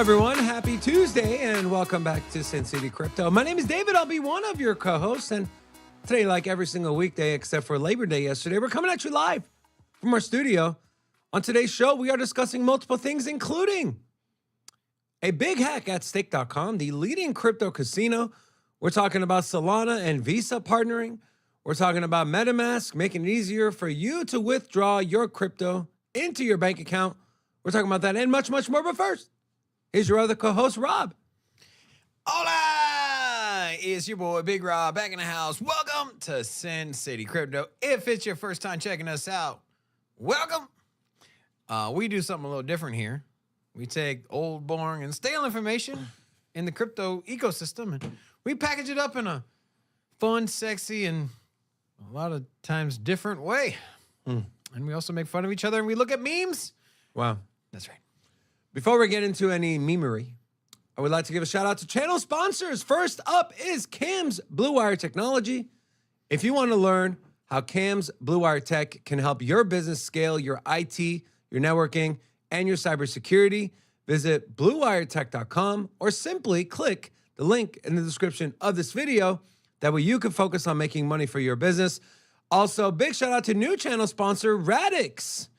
everyone. Happy Tuesday, and welcome back to Sin City Crypto. My name is David. I'll be one of your co-hosts, and today, like every single weekday except for Labor Day yesterday, we're coming at you live from our studio. On today's show, we are discussing multiple things, including a big hack at stake.com, the leading crypto casino. We're talking about Solana and Visa partnering. We're talking about MetaMask, making it easier for you to withdraw your crypto into your bank account. We're talking about that and much, much more. But first, here's your other co-host, Rob. Hola! It's your boy, Big Rob, back in the house. Welcome to Sin City Crypto. If it's your first time checking us out, welcome. We do something a little different here. We take old, boring, and stale information in the crypto ecosystem, and we package it up in a fun, sexy, and a lot of times different way. And we also make fun of each other, and we look at memes. Wow. That's right. Before we get into any memery, I would like to give a shout out to channel sponsors. First up is Cam's Blue Wire Technology. If you want to learn how Cam's Blue Wire Tech can help your business scale your IT, your networking, and your cybersecurity, visit bluewiretech.com or simply click the link in the description of this video. That way you can focus on making money for your business. Also, big shout out to new channel sponsor, Radix.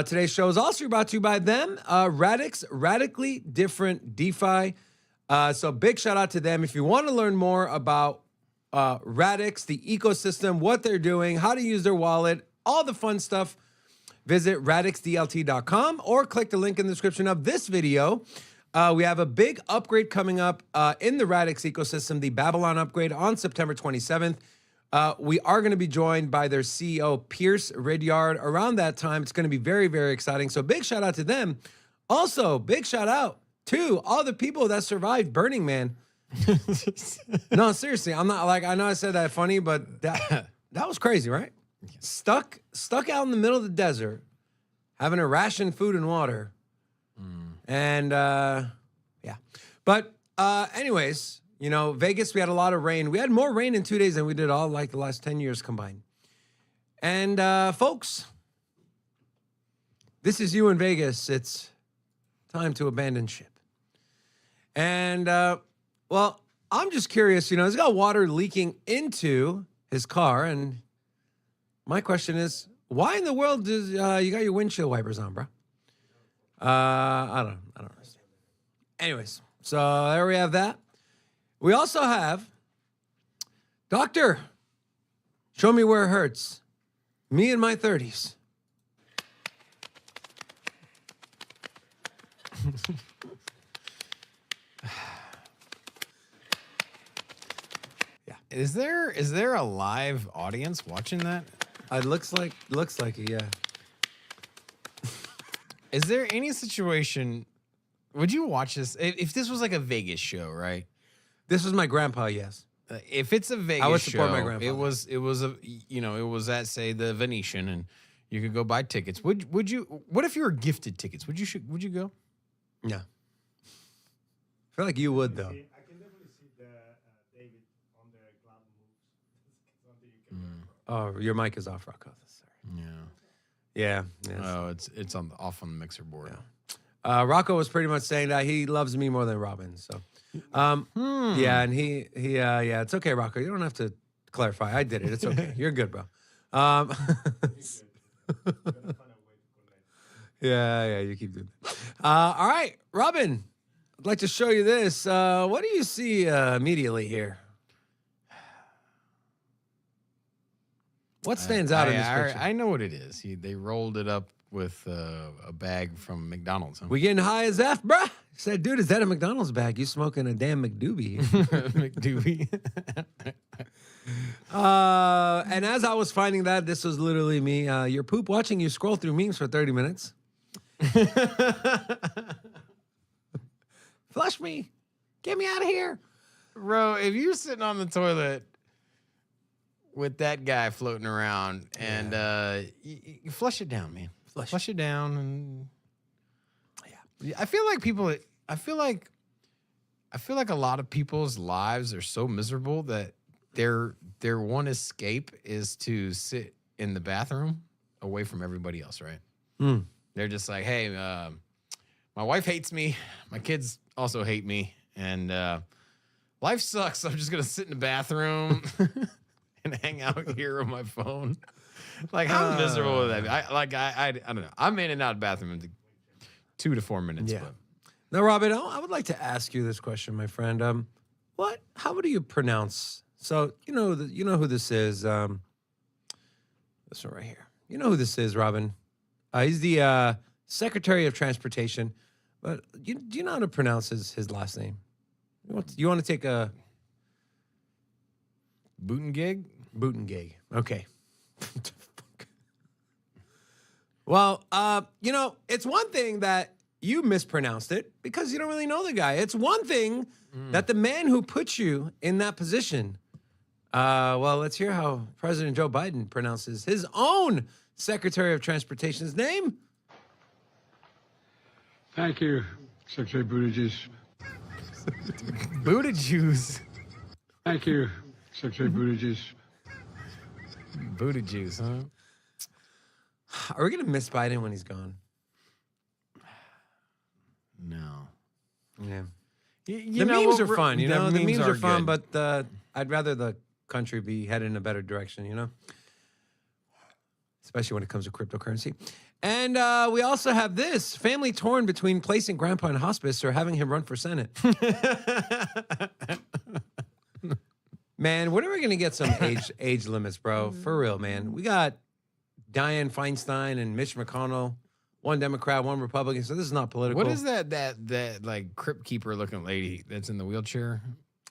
Today's show is also brought to you by them, Radix, Radically Different DeFi. So big shout out to them. If you want to learn more about Radix, the ecosystem, what they're doing, how to use their wallet, all the fun stuff, visit radixdlt.com or click the link in the description of this video. We have a big upgrade coming up in the Radix ecosystem, the Babylon upgrade on September 27th. We are going to be joined by their CEO, Pierce Ridyard. Around that time, it's going to be very, very exciting. So big shout out to them. Also, big shout out to all the people that survived Burning Man. No, seriously, I'm not like, I know I said that funny, but that was crazy, right? Stuck out in the middle of the desert, having to ration food and water. And yeah. But anyways, you know, Vegas, we had a lot of rain. We had more rain in 2 days than we did all like the last 10 years combined. And folks, this is you in Vegas. It's time to abandon ship. And well, I'm just curious, you know, he's got water leaking into his car. And my question is, why in the world does you got your windshield wipers on, bro? I don't understand. Anyways, so there we have that. We also have Doctor, show me where it hurts. Me in my 30s. Yeah. Is there a live audience watching that? It looks like it, yeah. Is there any situation, would you watch this? If this was like a Vegas show, right? This was my grandpa, yes. If it's a Vegas I would support show, my grandpa. it was a, you know, it was at, say, the Venetian, and you could go buy tickets. Would you? What if you were gifted tickets? Would you go? No. I feel like you would, though. I can definitely see David on the club moves. Something you can Oh, your mic is off, Rocco. Sorry. Yeah. Yeah. Oh, it's off on the mixer board. Yeah. Rocco was pretty much saying that he loves me more than Robin. So, yeah, and yeah, it's okay, Rocco. You don't have to clarify. I did it. It's okay. You're good, bro. Yeah, you keep doing that. All right, Robin, I'd like to show you this. What do you see immediately here? What stands out in this picture? I know what it is. They rolled it up with a bag from McDonald's. Huh? We getting high as F, bruh? He said, dude, is that a McDonald's bag? You smoking a damn McDoobie. McDoobie. And as I was finding that, this was literally me. Your poop watching you scroll through memes for 30 minutes. Flush me. Get me out of here. Bro, if you're sitting on the toilet with that guy floating around and you flush it down, man. Flush it down. And yeah. I feel like a lot of people's lives are so miserable that their one escape is to sit in the bathroom away from everybody else, right? They're just like, hey, My wife hates me. My kids also hate me. And life sucks. I'm just going to sit in the bathroom and hang out here on my phone. Like, how miserable would that be? I don't know. I'm in and out of the bathroom in 2 to 4 minutes. Yeah. But. Now, Robin, I would like to ask you this question, my friend. How do you pronounce? So you know who this is. This one right here. You know who this is, Robin? He's the Secretary of Transportation. But do you know how to pronounce his last name? You want to take a Buttigieg? Buttigieg. Okay. Well, it's one thing that you mispronounced it because you don't really know the guy. It's one thing that the man who put you in that position. Well, let's hear how President Joe Biden pronounces his own Secretary of Transportation's name. Thank you, Secretary Buttigieg. Booty juice. Thank you, Secretary Buttigieg. Booty juice, huh? Are we going to miss Biden when he's gone? No. Yeah. You The know, memes what, are fun, the The memes are fun, good. but I'd rather the country be headed in a better direction, especially when it comes to cryptocurrency. And we also have this family torn between placing grandpa in hospice or having him run for Senate. Man, when are we going to get some age limits, bro? For real, man. We got Dianne Feinstein and Mitch McConnell, one Democrat, one Republican. So this is not political. What is that like crypt keeper looking lady that's in the wheelchair?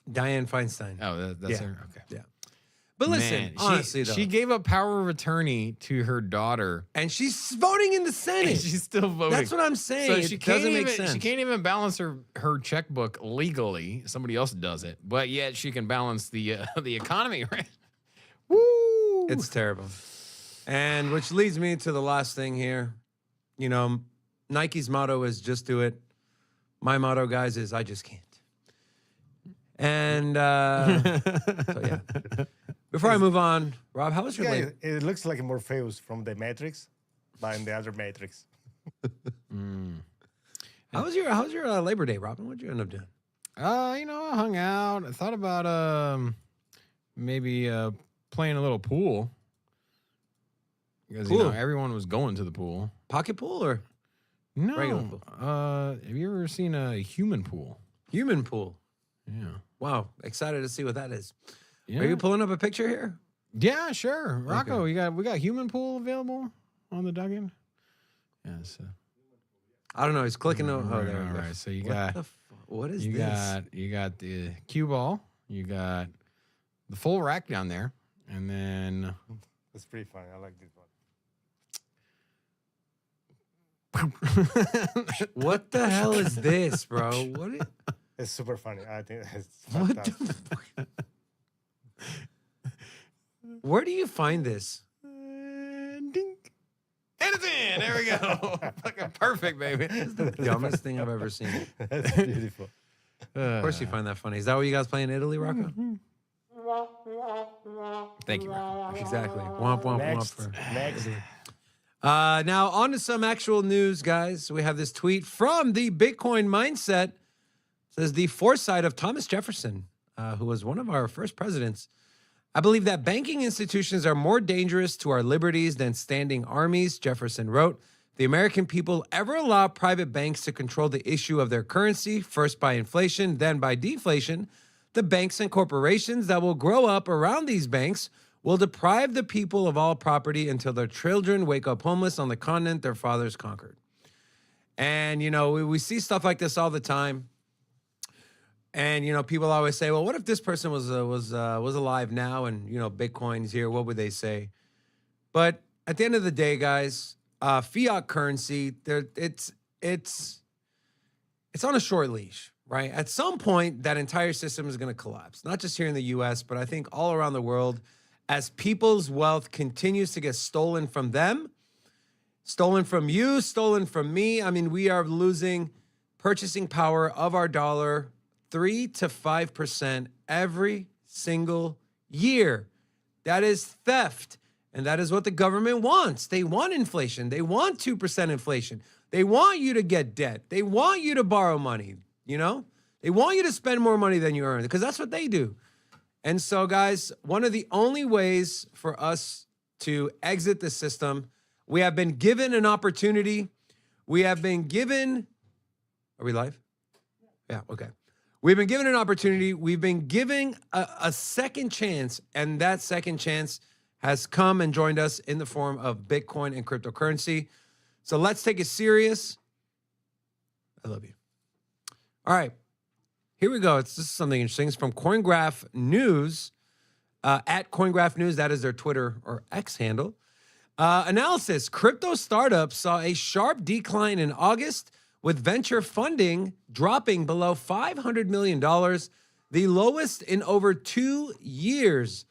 Dianne Feinstein. Oh, that's Yeah. her. Okay. Yeah. But listen, Man, honestly, though. she gave up power of attorney to her daughter, And she's voting in the Senate. and she's still voting. That's what I'm saying. So she It can't doesn't even make sense. she can't even balance her checkbook legally. Somebody else does it, but yet she can balance the economy, right? Woo! It's terrible. And which leads me to the last thing here. Nike's motto is just do it. My motto, guys, is I just can't. And so yeah. Before I move on, Rob, how was your Yeah, Labor? it looks like Morpheus from the Matrix, but in the other Matrix. How was your Labor Day, Robin? What'd you end up doing? I hung out. I thought about maybe playing a little pool. Because Pool? everyone was going to the pool. Pocket pool or No. Regular pool. Have you ever seen a human pool? human pool? Yeah. Wow, excited to see what that is. Yeah. Are you pulling up a picture here? Yeah, sure. Rocco, we got human pool available on the Duggan. Yes. I don't know. He's clicking. Oh, there we all go. right. So you What got the what is you this? got the cue ball. You got the full rack down there, and then It's pretty funny. I like this one. What the hell is this, bro? It's super funny. I think it's What fantastic. Where do you find this? dink. And it's in. There we go. Fucking perfect, baby. The dumbest thing I've ever seen. That's beautiful. Of course you find that funny. Is that what you guys play in Italy, Rocco? Thank you, Rocco. Exactly. Womp, womp, Next. womp. Next. Now, on to some actual news, guys. We have this tweet from the Bitcoin Mindset. It says the foresight of Thomas Jefferson, who was one of our first presidents. I believe that banking institutions are more dangerous to our liberties than standing armies, Jefferson wrote. The American people ever allow private banks to control the issue of their currency, first by inflation, then by deflation. The banks and corporations that will grow up around these banks will deprive the people of all property until their children wake up homeless on the continent their fathers conquered. And, we see stuff like this all the time. And, people always say, well, what if this person was alive now and, Bitcoin's here? What would they say? But at the end of the day, guys, fiat currency, it's on a short leash, right? At some point, that entire system is going to collapse, not just here in the U.S., but I think all around the world, as people's wealth continues to get stolen from them, stolen from you, stolen from me. I mean, we are losing purchasing power of our dollar 3 to 5% every single year. That is theft. And that is what the government wants. They want inflation. They want 2% inflation. They want you to get debt. They want you to borrow money, you know? They want you to spend more money than you earn because that's what they do. And so, guys, one of the only ways for us to exit the system, we have been given an opportunity. We have been given, are we live? Yeah, okay. We've been given an opportunity. We've been given a second chance, and that second chance has come and joined us in the form of Bitcoin and cryptocurrency. So let's take it serious. I love you. All right, here we go. This is something interesting. It's from CoinGraph News, at CoinGraph News. That is their Twitter or X handle. Analysis, crypto startups saw a sharp decline in August with venture funding dropping below $500 million, the lowest in over 2 years.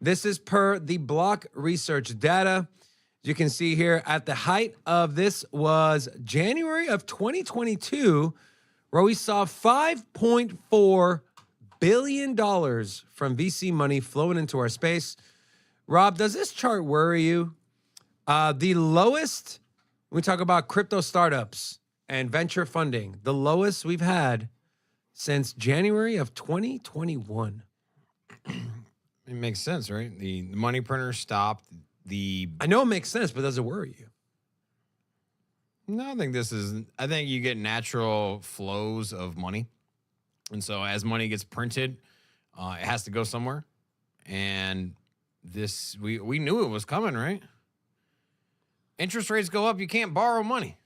This is per the Block Research data. You can see here at the height of this was January of 2022, where we saw $5.4 billion from VC money flowing into our space. Rob, does this chart worry you? The lowest, when we talk about crypto startups and venture funding, the lowest we've had since January of 2021. It makes sense, right? The money printer stopped. I know it makes sense, but does it worry you? No, I think you get natural flows of money. And so as money gets printed, it has to go somewhere. And this, we knew it was coming, right? Interest rates go up, you can't borrow money.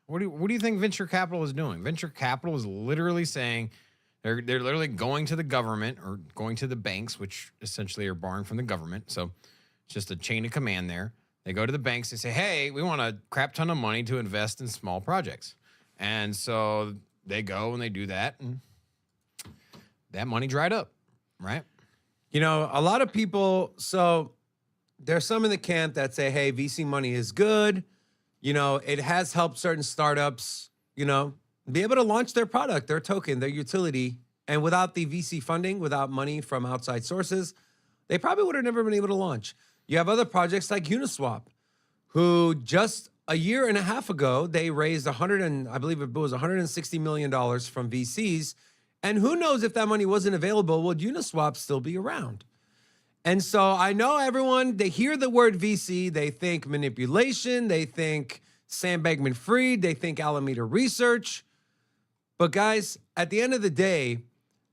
What do you think venture capital is doing? Venture capital is literally saying they're literally going to the government or going to the banks, which essentially are borrowing from the government. So it's just a chain of command there. They go to the banks, they say, hey, we want a crap ton of money to invest in small projects. And so they go and they do that, and that money dried up, right? You know, a lot of people, so there's some in the camp that say, hey, VC money is good. You know, it has helped certain startups, you know, be able to launch their product, their token, their utility. And without the VC funding, without money from outside sources, they probably would have never been able to launch. You have other projects like Uniswap, who just a year and a half ago, they raised $160 million from VCs. And who knows if that money wasn't available, would Uniswap still be around? And so I know everyone, they hear the word VC, they think manipulation, they think Sam Bankman-Fried, they think Alameda Research. But guys, at the end of the day,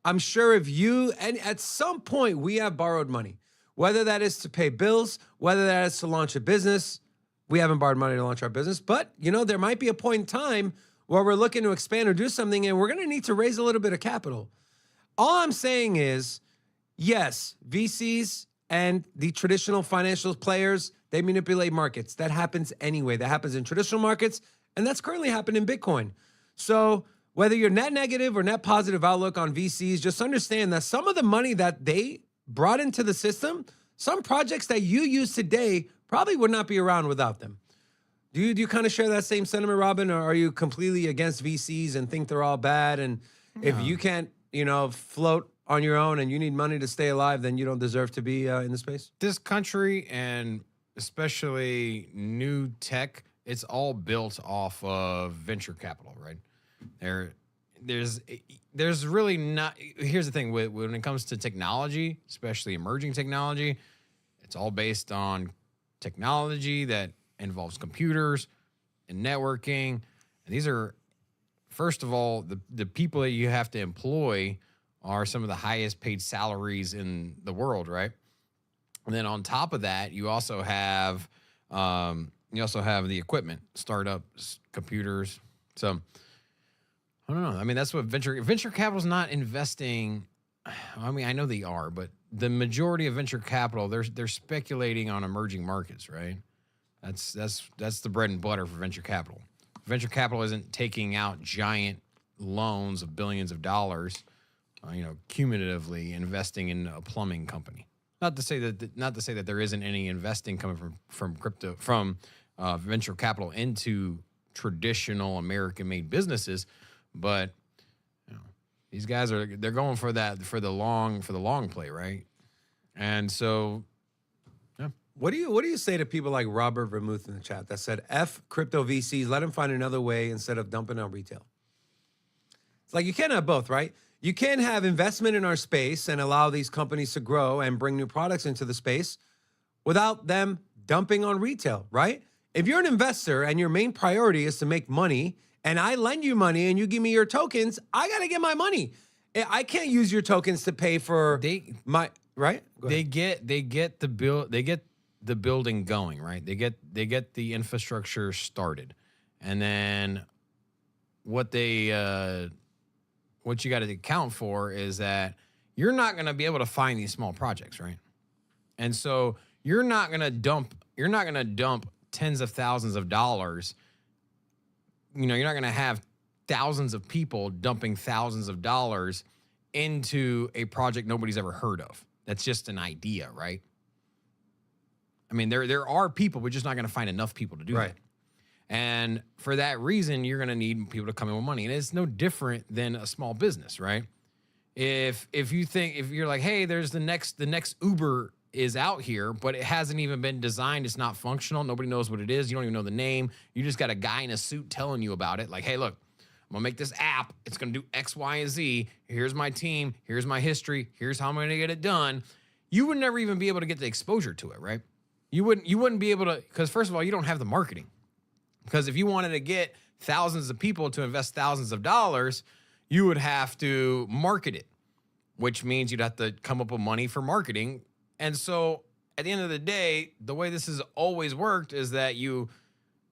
I'm sure and at some point we have borrowed money, whether that is to pay bills, whether that is to launch a business. We haven't borrowed money to launch our business, but you know, there might be a point in time where we're looking to expand or do something and we're going to need to raise a little bit of capital. All I'm saying is, yes, VCs and the traditional financial players, they manipulate markets. That happens anyway. That happens in traditional markets, and that's currently happening in Bitcoin. So whether you're net negative or net positive outlook on VCs, just understand that some of the money that they brought into the system, some projects that you use today probably would not be around without them. Do you kind of share that same sentiment, Robin, or are you completely against VCs and think they're all bad? And if you can't, you know, float on your own and you need money to stay alive, then you don't deserve to be in the space? This country, and especially new tech, it's all built off of venture capital, right? There's really not. Here's the thing: when it comes to technology, especially emerging technology, it's all based on technology that involves computers and networking. And these are, first of all, the people that you have to employ are some of the highest paid salaries in the world, right? And then on top of that, you also have the equipment, startups, computers. So I don't know. I mean, that's what venture capital is not investing. I mean, I know they are, but the majority of venture capital, they're speculating on emerging markets, right? That's the bread and butter for venture capital. Venture capital isn't taking out giant loans of billions of dollars, cumulatively investing in a plumbing company. Not to say that there isn't any investing coming from venture capital into traditional American-made businesses, but these guys they're going for the long play, right? And so, yeah. What do you say to people like Robert Vermouth in the chat that said, F crypto VCs, let them find another way instead of dumping on retail? It's like you can't have both, right? You can't have investment in our space and allow these companies to grow and bring new products into the space without them dumping on retail, right? If you're an investor and your main priority is to make money and I lend you money and you give me your tokens, I got to get my money. I can't use your tokens to pay for my, right? They get the building going, right? They get the infrastructure started. And then what you got to account for is that you're not going to be able to find these small projects, right? And so you're not going to dump tens of thousands of dollars. You know, you're not going to have thousands of people dumping thousands of dollars into a project nobody's ever heard of. That's just an idea, right? I mean, there are people, we're just not going to find enough people to do that. And for that reason, you're going to need people to come in with money. And it's no different than a small business, right? If you're like, hey, there's the next Uber is out here, but it hasn't even been designed. It's not functional. Nobody knows what it is. You don't even know the name. You just got a guy in a suit telling you about it. Like, hey, look, I'm going to make this app. It's going to do X, Y, and Z. Here's my team. Here's my history. Here's how I'm going to get it done. You would never even be able to get the exposure to it, right? You wouldn't be able to, because first of all, you don't have the marketing. Because if you wanted to get thousands of people to invest thousands of dollars, you would have to market it, which means you'd have to come up with money for marketing. And so at the end of the day, the way this has always worked is that you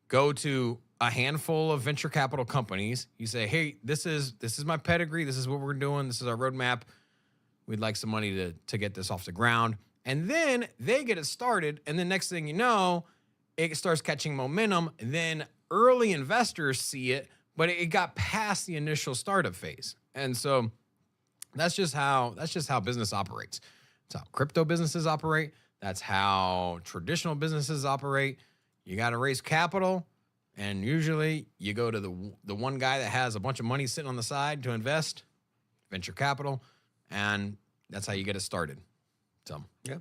go to a handful of venture capital companies. You say, hey, this is my pedigree. This is what we're doing. This is our roadmap. We'd like some money to get this off the ground. And then they get it started. And the next thing you know, it starts catching momentum. And then early investors see it, but it got past the initial startup phase. And so that's just how business operates. That's how crypto businesses operate. That's how traditional businesses operate. You got to raise capital. And usually you go to the one guy that has a bunch of money sitting on the side to invest, venture capital, and that's how you get it started. So, yeah.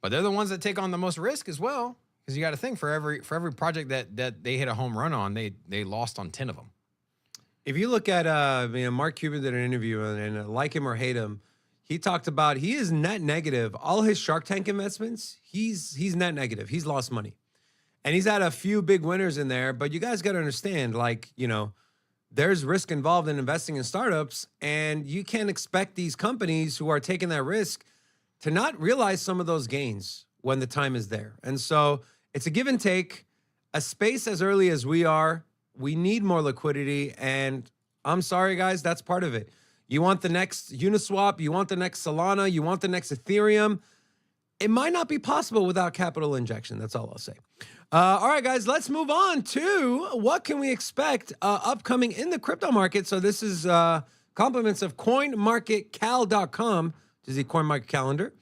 But they're the ones that take on the most risk as well, because you got to think for every project that they hit a home run on, they lost on 10 of them. If you look at, Mark Cuban did an interview, and like him or hate him, he talked about he is net negative. All his Shark Tank investments, he's net negative. He's lost money. And he's had a few big winners in there, but you guys got to understand, there's risk involved in investing in startups, and you can't expect these companies who are taking that risk to not realize some of those gains when the time is there. And so it's a give and take. A space as early as we are, we need more liquidity, and I'm sorry, guys, that's part of it. You want the next Uniswap, you want the next Solana, you want the next Ethereum. It might not be possible without capital injection. That's all I'll say. All right, guys, let's move on to what can we expect upcoming in the crypto market. So this is compliments of coinmarketcal.com, which is the coin market calendar.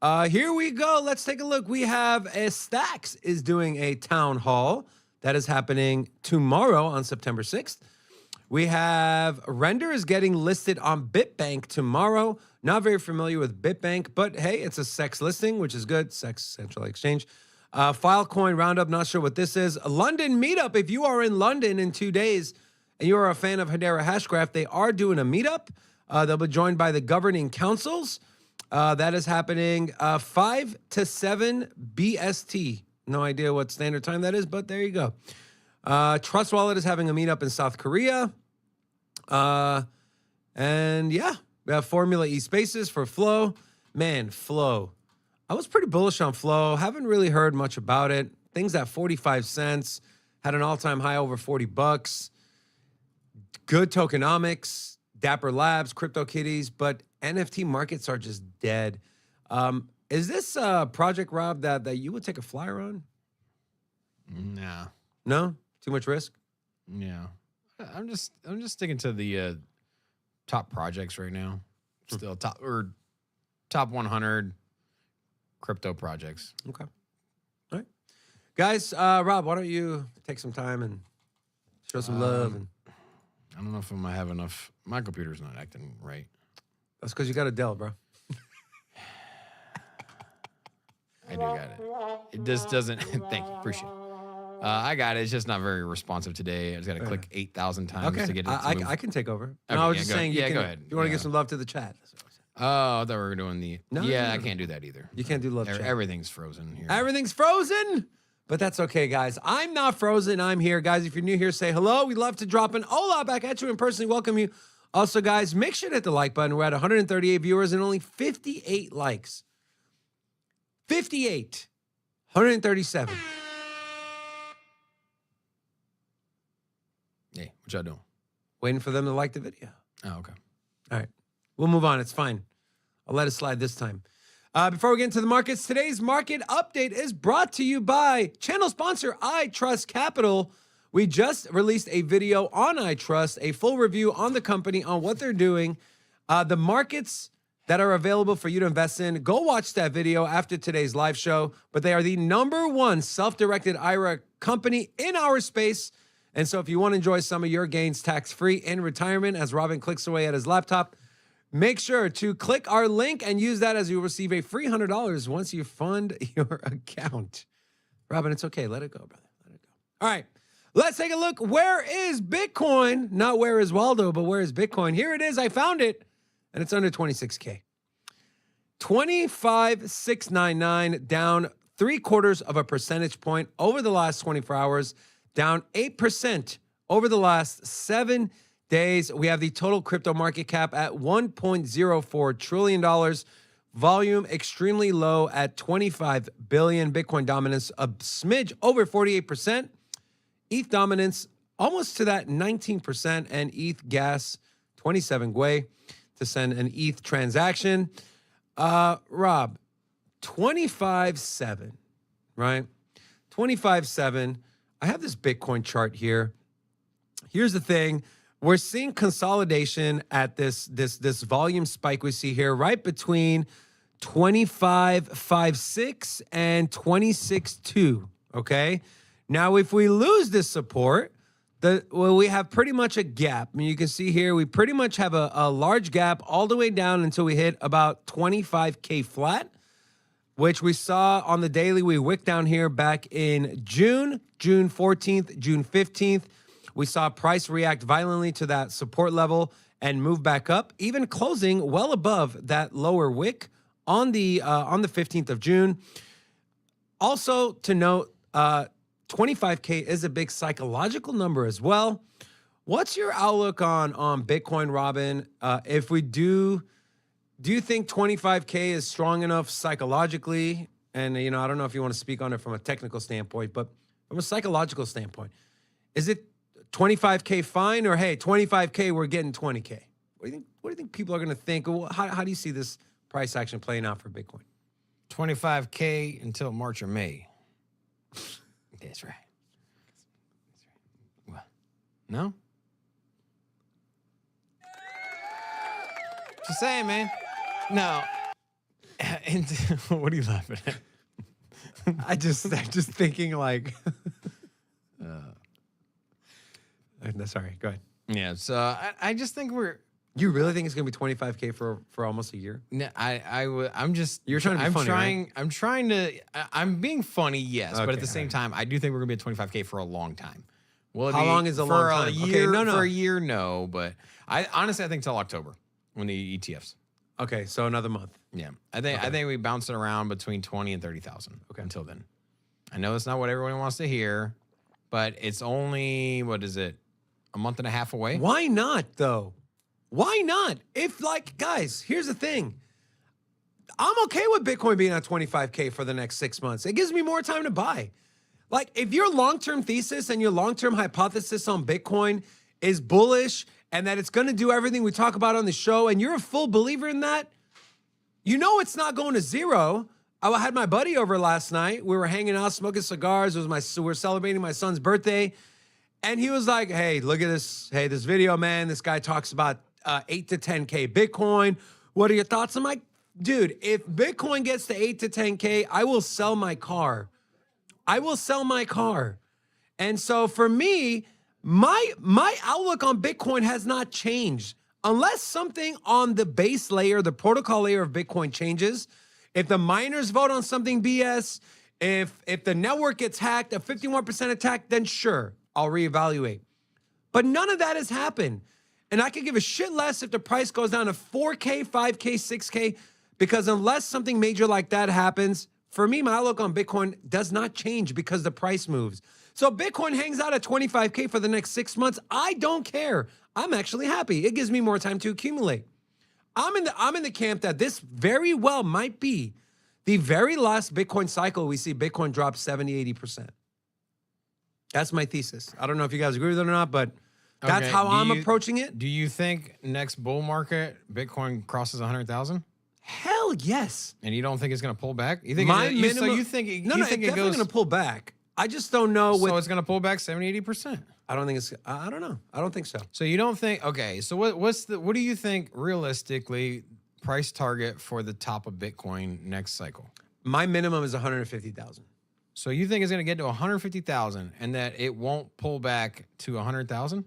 Here we go. Let's take a look. We have Stacks is doing a town hall that is happening tomorrow on September 6th. We have Render is getting listed on BitBank tomorrow. Not very familiar with BitBank, but hey, it's a SEX listing, which is good. SEX Central Exchange. Filecoin Roundup, not sure what this is. London Meetup, if you are in London in 2 days and you are a fan of Hedera Hashgraph, they are doing a meetup. They'll be joined by the governing councils. That is happening 5 to 7 BST. No idea what standard time that is, but there you go. Trust Wallet is having a meetup in South Korea. And yeah, we have Formula E Spaces for Flow. Man, Flow. I was pretty bullish on Flow. Haven't really heard much about it. Things at 45 cents. Had an all-time high over $40. Good tokenomics, Dapper Labs, CryptoKitties, but NFT markets are just dead. Is this a project, Rob, that you would take a flyer on? Nah. No? Too much risk? Yeah. I'm just sticking to the top projects right now. Still top 100 crypto projects. Okay. All right. Guys, Rob, why don't you take some time and show some love? And I don't know if I'm gonna have enough. My computer's not acting right. that's because you got a Dell, bro. I do got it. It just doesn't. Thank you. Appreciate it. I got it. It's just not very responsive today. I just got to click 8,000 times to get it to move. I can take over. Okay, No, I was yeah, just go saying. ahead. You Go can, ahead. You want to Yeah. give some love to the chat? Oh, I thought we were doing the. No, yeah, no, I no. can't do that either. You can't do love chat. Everything's frozen here. Everything's frozen, but that's okay, guys. I'm not frozen. I'm here, guys. If you're new here, say hello. We'd love to drop an hola back at you and personally welcome you. Also, guys, make sure to hit the like button. We're at 138 viewers and only 58 likes. 58. 137. Hey, what y'all doing? Waiting for them to like the video. Oh, okay. All right. We'll move on. It's fine. I'll let it slide this time. Before we get into the markets, today's market update is brought to you by channel sponsor iTrust Capital. We just released a video on iTrust, a full review on the company, on what they're doing, the markets that are available for you to invest in. Go watch that video after today's live show. But they are the #1 self-directed IRA company in our space. And so if you want to enjoy some of your gains tax-free in retirement as Robin clicks away at his laptop, make sure to click our link and use that as you receive a free $100 once you fund your account. Robin, it's okay. Let it go, brother. Let it go. All right. Let's take a look. Where is Bitcoin? Not where is Waldo, but where is Bitcoin? Here it is. I found it. And it's under 26K. 25,699, down 0.75 percentage point over the last 24 hours, down 8% over the last 7 days. We have the total crypto market cap at $1.04 trillion. Volume extremely low at 25 billion. Bitcoin dominance a smidge over 48%. ETH dominance almost to that 19%, and ETH gas 27 Gwei to send an ETH transaction. Rob, 25.7, right? 25.7. I have this Bitcoin chart here. Here's the thing. We're seeing consolidation at this volume spike we see here, right between 25.56 and 26.2, okay? Now, if we lose this support, we have pretty much a gap. I mean, you can see here, we pretty much have a large gap all the way down until we hit about 25K flat, which we saw on the daily. We wicked down here back in June 14th, June 15th. We saw price react violently to that support level and move back up, even closing well above that lower wick on the 15th of June. Also to note, 25K is a big psychological number as well. What's your outlook on Bitcoin, Robin? If we do you think 25K is strong enough psychologically? And, I don't know if you want to speak on it from a technical standpoint, but from a psychological standpoint, is it 25K fine, or hey, 25K, we're getting 20K? What do you think people are going to think? How do you see this price action playing out for Bitcoin? 25K until March or May. That's right. What? No? Just saying, man. No. And what are you laughing at? I'm just thinking like. Sorry, go ahead. Yeah, so I just think we're. You really think it's gonna be 25K for almost a year? No, I'm just. You're trying to be funny, right? I'm trying to. I'm being funny, yes, but Okay, at the same time, I do think we're gonna be at 25K for a long time. Will it How be long is a for long a time? year? Okay, no. For a year, no. But I honestly, I think till October when the ETFs. Okay, so another month. Yeah, I think we bounce it around between 20 and 30,000. Okay. Until then, I know it's not what everyone wants to hear, but it's only what is it? A month and a half away. Why not, though? Why not? If, guys, here's the thing. I'm okay with Bitcoin being at 25K for the next 6 months. It gives me more time to buy. If your long-term thesis and your long-term hypothesis on Bitcoin is bullish and that it's going to do everything we talk about on the show, and you're a full believer in that, it's not going to zero. I had my buddy over last night. We were hanging out, smoking cigars. We were celebrating my son's birthday. And he was like, hey, look at this. Hey, this video, man. This guy talks about 8 to 10K Bitcoin. What are your thoughts? I'm like, dude, if Bitcoin gets to 8 to 10K, I will sell my car. I will sell my car. And so for me, my outlook on Bitcoin has not changed. Unless something on the base layer, the protocol layer of Bitcoin changes, If the miners vote on something BS, if the network gets hacked, a 51% attack, then sure, I'll reevaluate. But none of that has happened. And I could give a shit less if the price goes down to 4K, 5K, 6K, because unless something major like that happens, for me, my outlook on Bitcoin does not change because the price moves. So Bitcoin hangs out at 25K for the next 6 months. I don't care. I'm actually happy. It gives me more time to accumulate. I'm in the camp that this very well might be the very last Bitcoin cycle we see Bitcoin drop 70, 80%. That's my thesis. I don't know if you guys agree with it or not, but that's Okay, how I'm approaching it. Do you think next bull market Bitcoin crosses 100,000? Hell yes. And you don't think it's going to pull back? You think My it's gonna, minimum, so you think it, no, you no, think it's it definitely goes going to pull back. I just don't know. so it's going to pull back 70, 80%. I don't think it's. I don't know. I don't think so. So you don't think okay, so what do you think realistically price target for the top of Bitcoin next cycle? My minimum is 150,000. So you think it's going to get to 150,000 and that it won't pull back to 100,000?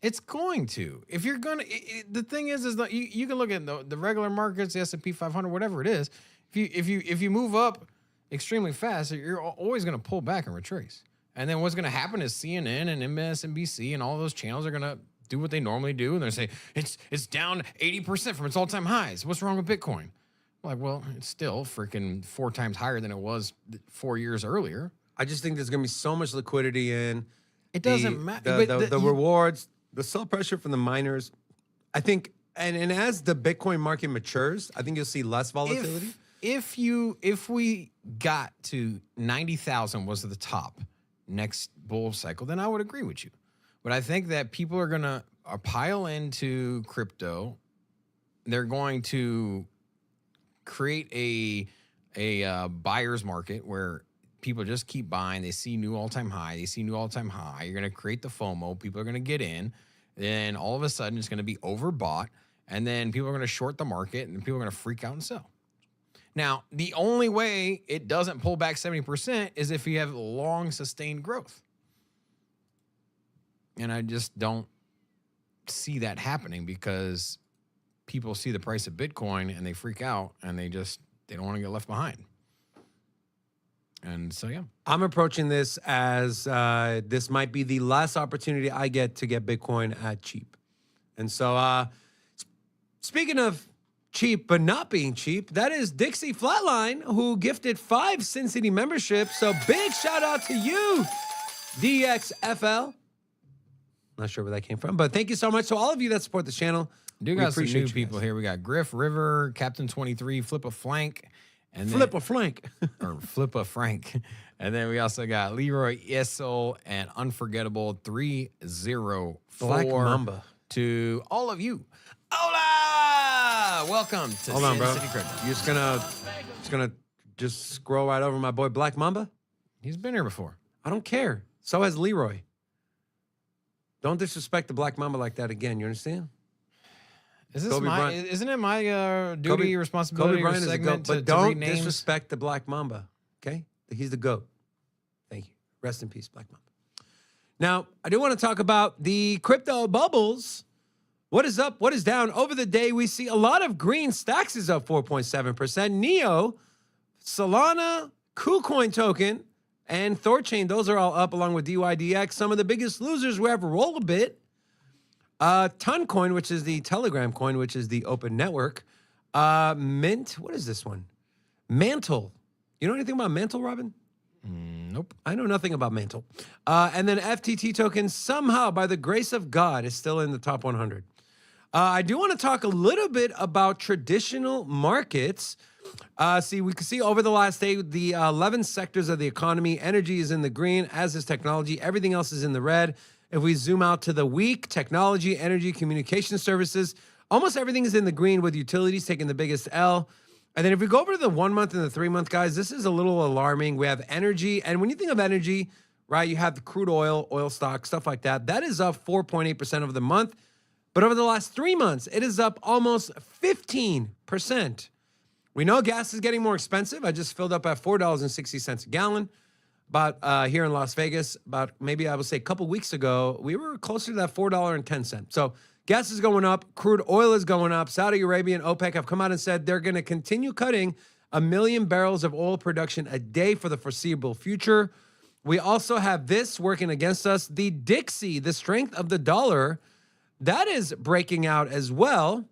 It's going to. If you're going to, the thing is that you can look at the regular markets, the S&P 500, whatever it is. If you move up extremely fast, you're always going to pull back and retrace. And then what's going to happen is CNN and MSNBC and all those channels are going to do what they normally do, and they're going to say it's down 80% from its all-time highs. What's wrong with Bitcoin? Like, well, it's still freaking 4 times higher than it was 4 years earlier. I just think there's going to be so much liquidity in. It doesn't matter. The rewards, the sell pressure from the miners. I think, and as the Bitcoin market matures, I think you'll see less volatility. If we got to 90,000 was the top next bull cycle, then I would agree with you. But I think that people are gonna pile into crypto. They're going to create a buyer's market where people just keep buying. They see new all-time high. They see new all-time high. You're going to create the FOMO. People are going to get in. Then all of a sudden, it's going to be overbought. And then people are going to short the market, and people are going to freak out and sell. Now, the only way it doesn't pull back 70% is if you have long, sustained growth. And I just don't see that happening because people see the price of Bitcoin and they freak out and they don't want to get left behind. And so, yeah. I'm approaching this as this might be the last opportunity I get to get Bitcoin at cheap. And so, speaking of cheap but not being cheap, that is Dixie Flatline, who gifted 5 Sin City memberships. So big shout out to you, DXFL. Not sure where that came from, but thank you so much to all of you that support the channel. Do We got some appreciate new you people guys. here. We got Griff River, Captain 23, Flip a Flank, and then, Flip a flank. or Flip a Frank. And then we also got Leroy Issel and Unforgettable 304. Black Mamba. To all of you. Hola! Welcome to Hold on, Sin bro. City Crypto. You're just gonna scroll right over my boy Black Mamba? He's been here before. I don't care. So has Leroy. Don't disrespect the Black Mamba like that again. You understand? Is this Kobe my? Bryant. Isn't it my duty, responsibility, Kobe or Bryant is a segment goat, but to don't read names? disrespect the Black Mamba. Okay, he's the goat. Thank you. Rest in peace, Black Mamba. Now, I do want to talk about the crypto bubbles. What is up? What is down? Over the day, we see a lot of green. Stacks is up 4.7%. Neo, Solana, KuCoin token, and Thorchain, those are all up along with DYDX. Some of the biggest losers we have Rollabit, Toncoin, which is the Telegram coin, which is the open network. Mint, what is this one? Mantle. You know anything about Mantle, Robin? Nope. I know nothing about Mantle. And then FTT token, somehow, by the grace of God, is still in the top 100. I do want to talk a little bit about traditional markets. We can see over the last day, the 11 sectors of the economy, energy is in the green, as is technology. Everything else is in the red. If we zoom out to the week, technology, energy, communication services, almost everything is in the green with utilities taking the biggest L. And then if we go over to the 1 month and the 3 month, guys, this is a little alarming. We have energy. And when you think of energy, right, you have the crude oil stock, stuff like that. That is up 4.8% over the month. But over the last 3 months, it is up almost 15%. We know gas is getting more expensive. I just filled up at $4.60 a gallon. About here in Las Vegas, about maybe I would say a couple weeks ago, we were closer to that $4.10. So Gas is going up. Crude oil is going up. Saudi Arabia and OPEC have come out and said they're going to continue cutting 1 million barrels of oil production a day for the foreseeable future. We also have this working against us. The Dixie, the strength of the dollar, that is breaking out as well.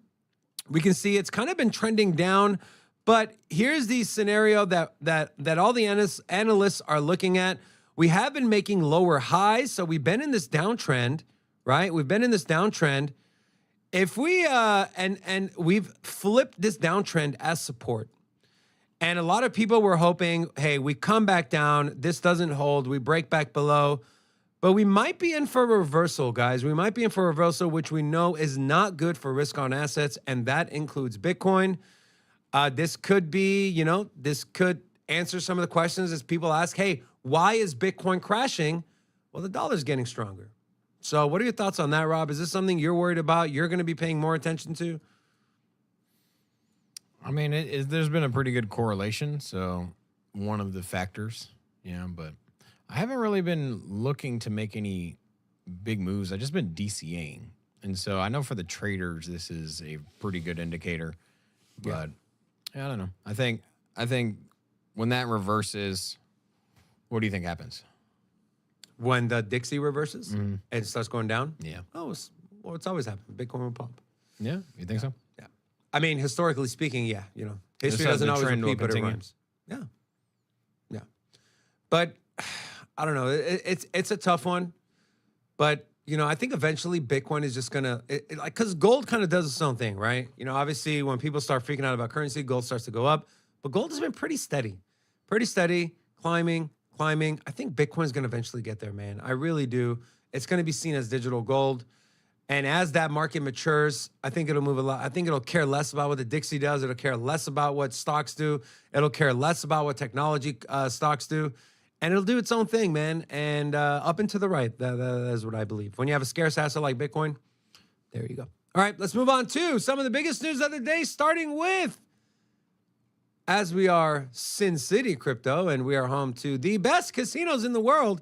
We can see it's kind of been trending down, but here's the scenario that all the analysts are looking at. We have been making lower highs, so we've been in this downtrend, right? We've been in this downtrend. If we and we've flipped this downtrend as support. And a lot of people were hoping, hey, we come back down, this doesn't hold, we break back below. But we might be in for a reversal, guys. We might be in for a reversal, which we know is not good for risk on assets, and that includes Bitcoin. This could be, this could answer some of the questions as people ask, hey, why is Bitcoin crashing? Well, the dollar's getting stronger. So what are your thoughts on that, Rob? Is this something you're worried about, you're going to be paying more attention to? I mean, there's been a pretty good correlation, so one of the factors, but I haven't really been looking to make any big moves. I've just been DCAing. And so I know for the traders, this is a pretty good indicator, but I don't know. I think when that reverses, what do you think happens? When the Dixie reverses and it starts going down? Yeah. Oh, it's always happened. Bitcoin will pump. Yeah, you think so? Yeah. I mean, historically speaking, yeah. History So doesn't the always trend will repeat, but it continue? rhymes. Yeah. Yeah. But I don't know. It's a tough one. But, I think eventually Bitcoin is just going to, because gold kind of does its own thing, right? Obviously when people start freaking out about currency, gold starts to go up. But gold has been pretty steady, climbing. I think Bitcoin's going to eventually get there, man. I really do. It's going to be seen as digital gold. And as that market matures, I think it'll move a lot. I think it'll care less about what the Dixie does. It'll care less about what stocks do. It'll care less about what technology stocks do. And it'll do its own thing, man. And up and to the right, that is what I believe. When you have a scarce asset like Bitcoin, there you go. All right, let's move on to some of the biggest news of the day, starting with, as we are Sin City Crypto, and we are home to the best casinos in the world.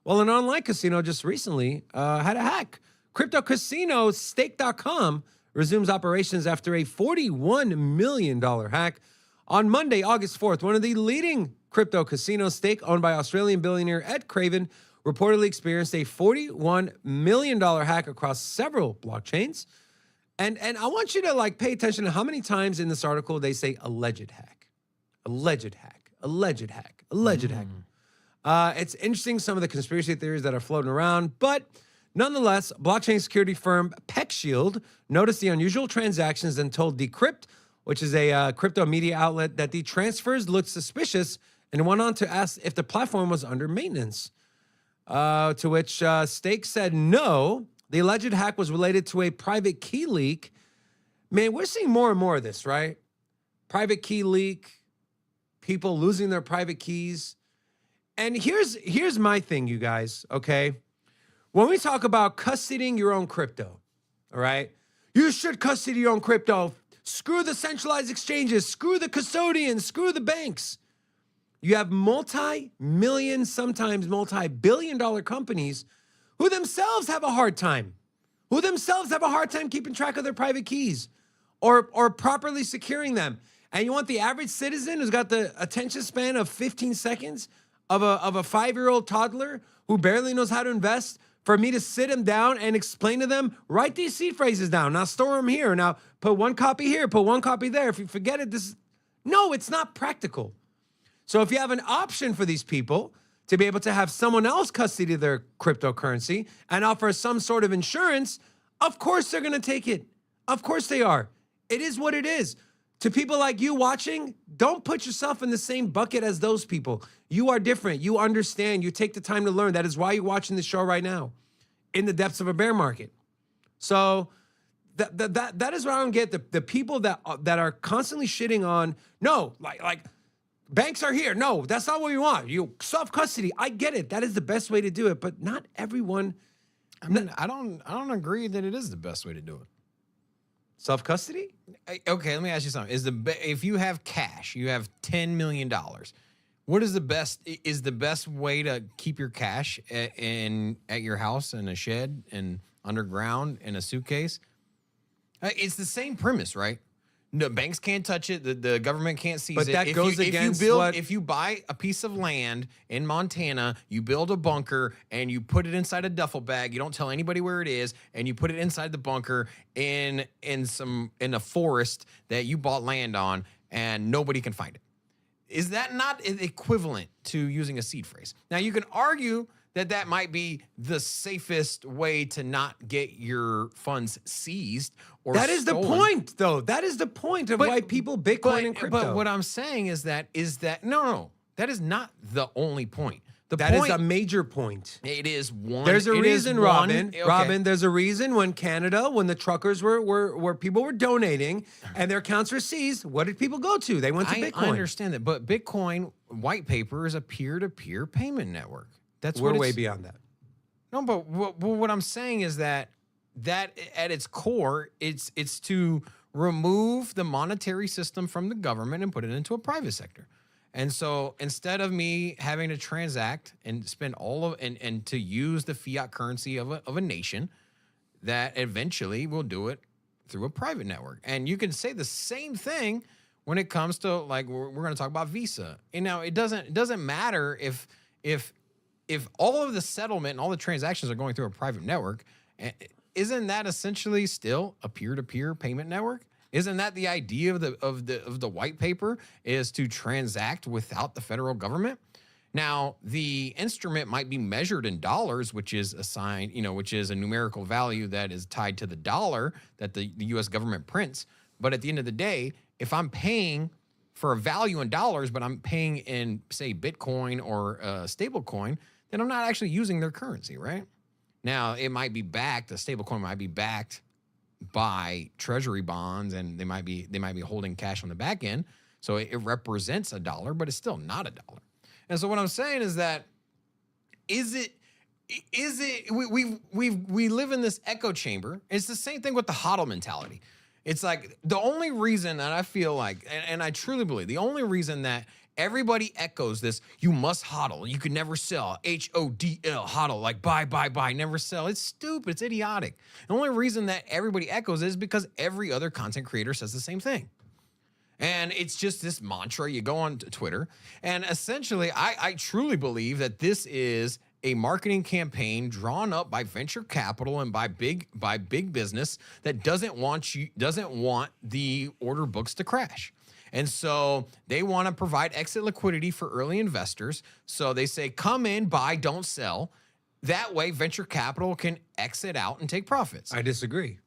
Well, an online casino just recently had a hack. Crypto casino Stake.com resumes operations after a $41 million hack. On Monday, August 4th, one of the leading crypto casinos, Stake, owned by Australian billionaire Ed Craven, reportedly experienced a $41 million hack across several blockchains. And I want you to pay attention to how many times in this article they say alleged hack. Alleged hack. Alleged hack. Alleged hack. It's interesting, some of the conspiracy theories that are floating around, but nonetheless, blockchain security firm PeckShield noticed the unusual transactions and told Decrypt, which is a crypto media outlet, that the transfers looked suspicious and went on to ask if the platform was under maintenance. To which Stake said no. The alleged hack was related to a private key leak. Man, we're seeing more and more of this, right? Private key leak, people losing their private keys. And here's my thing, you guys, okay? When we talk about custodying your own crypto, all right? You should custody your own crypto. Screw the centralized exchanges. Screw the custodians. Screw the banks. You have multi-million, sometimes multi-billion-dollar companies who themselves have a hard time. Keeping track of their private keys or properly securing them. And you want the average citizen who's got the attention span of 15 seconds of a 5-year-old toddler who barely knows how to invest for me to sit him down and explain to them, write these seed phrases down. Now store them here. Now put one copy here, put one copy there. If you forget it, no, it's not practical. So if you have an option for these people to be able to have someone else custody their cryptocurrency and offer some sort of insurance, of course they're going to take it. Of course they are. It is what it is. To people like you watching, don't put yourself in the same bucket as those people. You are different. You understand. You take the time to learn. That is why you're watching this show right now, in the depths of a bear market. So that is what I don't get. The people that are constantly shitting on, no, like banks are here. No, that's not what we want. You self-custody. I get it. That is the best way to do it, but not everyone. I mean, I don't agree that it is the best way to do it. Self-custody? Okay, let me ask you something. If you have cash, you have $10 million, what is the best way to keep your cash at your house, in a shed, and underground, in a suitcase? It's the same premise, right? No, banks can't touch it. The government can't seize But it. that goes against if you buy a piece of land in Montana, you build a bunker and you put it inside a duffel bag. You don't tell anybody where it is, and you put it inside the bunker in a forest that you bought land on, and nobody can find it. Is that not equivalent to using a seed phrase? Now, you can argue that might be the safest way to not get your funds seized or That is stolen. the point, though. That is the point of why people Bitcoin and crypto. But what I'm saying is that no, that is not the only point. That is a major point. It is one. There's a it is reason, one- Robin. okay. Robin, there's a reason when Canada, when the truckers were people were donating and their accounts were seized, what did people go to? They went to Bitcoin. I understand that, but Bitcoin white paper is a peer-to-peer payment network. That's We're what way it's- beyond that. No, but what I'm saying is that at its core, it's to remove the monetary system from the government and put it into a private sector. And so instead of me having to transact and spend and to use the fiat currency of a nation, that eventually will do it through a private network. And you can say the same thing when it comes to, like, we're going to talk about Visa. And now it doesn't matter if all of the settlement and all the transactions are going through a private network. Isn't that essentially still a peer-to-peer payment network? Isn't that the idea of the white paper, is to transact without the federal government? Now, the instrument might be measured in dollars, which is assigned, which is a numerical value that is tied to the dollar that the U.S. government prints. But at the end of the day, if I'm paying for a value in dollars, but I'm paying in, say, Bitcoin or a stable coin, then I'm not actually using their currency, right? Now, it might be backed, a stable coin might be backed by treasury bonds, and they might be holding cash on the back end. So it represents a dollar, but it's still not a dollar. And so what I'm saying is that we live in this echo chamber. It's the same thing with the HODL mentality. It's like the only reason that I feel like, and I truly believe, the only reason that everybody echoes this, you must HODL. You could never sell. HODL, HODL, like buy, never sell. It's stupid. It's idiotic. The only reason that everybody echoes is because every other content creator says the same thing. And it's just this mantra. You go on Twitter, and essentially, I truly believe that this is a marketing campaign drawn up by venture capital and by big business that doesn't want the order books to crash. And so they want to provide exit liquidity for early investors. So they say, come in, buy, don't sell. That way, venture capital can exit out and take profits. I disagree.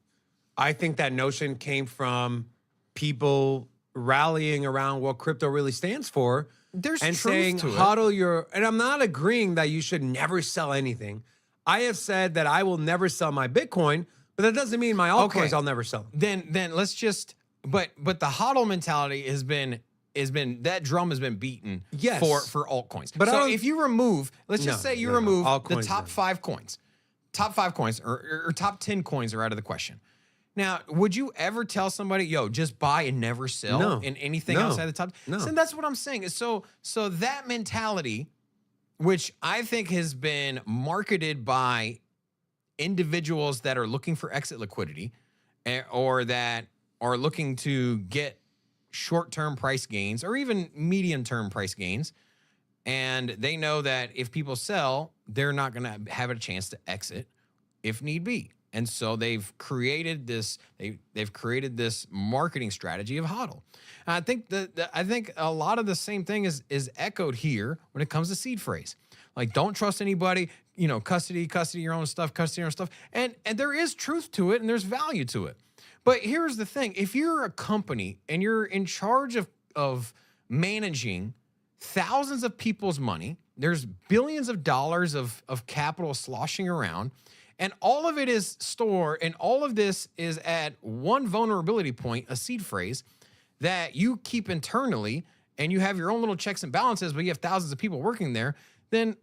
I think that notion came from people rallying around what crypto really stands for. There's and truth saying, to it. HODL your, and I'm not agreeing that you should never sell anything. I have said that I will never sell my Bitcoin, but that doesn't mean my altcoins I'll never sell. Then let's just, but the HODL mentality has been that drum has been beaten Yes. for altcoins. But so if you remove, let's No, just say you no, no. remove the Altcoins, top no. 5 coins, or top 10 coins are out of the question. Now, would you ever tell somebody, yo, just buy and never sell No. in anything No. outside the top? No. So that's what I'm saying. So that mentality, which I think has been marketed by individuals that are looking for exit liquidity, or that are looking to get short-term price gains or even medium-term price gains, and they know that if people sell, they're not going to have a chance to exit if need be. And so they've created this marketing strategy of HODL. And I think I think a lot of the same thing is echoed here when it comes to seed phrase. Like, don't trust anybody, custody your own stuff, And there is truth to it and there's value to it. But here's the thing. If you're a company and you're in charge of managing thousands of people's money, there's billions of dollars of capital sloshing around, and all of it is stored, and all of this is at one vulnerability point, a seed phrase, that you keep internally, and you have your own little checks and balances, but you have thousands of people working there, then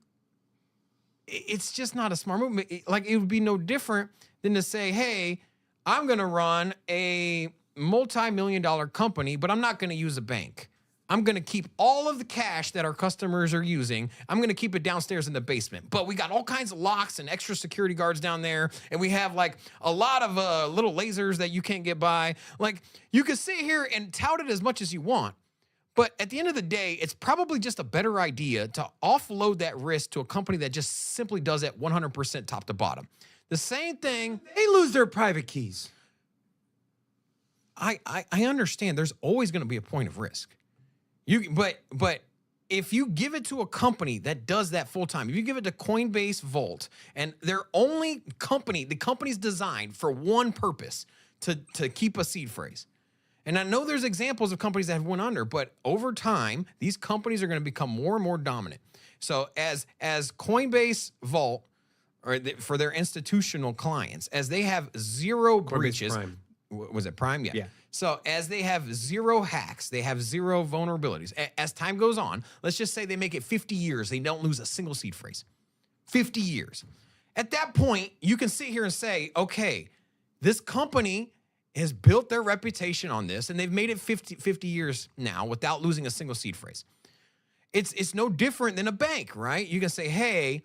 it's just not a smart move. Like, it would be no different than to say, hey, I'm going to run a multi-million-dollar company, but I'm not going to use a bank. I'm going to keep all of the cash that our customers are using. I'm going to keep it downstairs in the basement. But we got all kinds of locks and extra security guards down there. And we have like a lot of little lasers that you can't get by. Like you can sit here and tout it as much as you want. But at the end of the day, it's probably just a better idea to offload that risk to a company that just simply does it 100% top to bottom. The same thing. They lose their private keys. I understand there's always going to be a point of risk. But if you give it to a company that does that full time, if you give it to Coinbase Vault, and their only company, the company's designed for one purpose, to keep a seed phrase. And I know there's examples of companies that have went under, but over time, these companies are going to become more and more dominant. So as Coinbase Vault, for their institutional clients, as they have zero breaches. Prime. Was it Prime? Yeah. So as they have zero hacks, they have zero vulnerabilities. As time goes on, let's just say they make it 50 years, they don't lose a single seed phrase. 50 years. At that point, you can sit here and say, okay, this company has built their reputation on this, and they've made it 50 years now without losing a single seed phrase. It's no different than a bank, right? You can say, hey,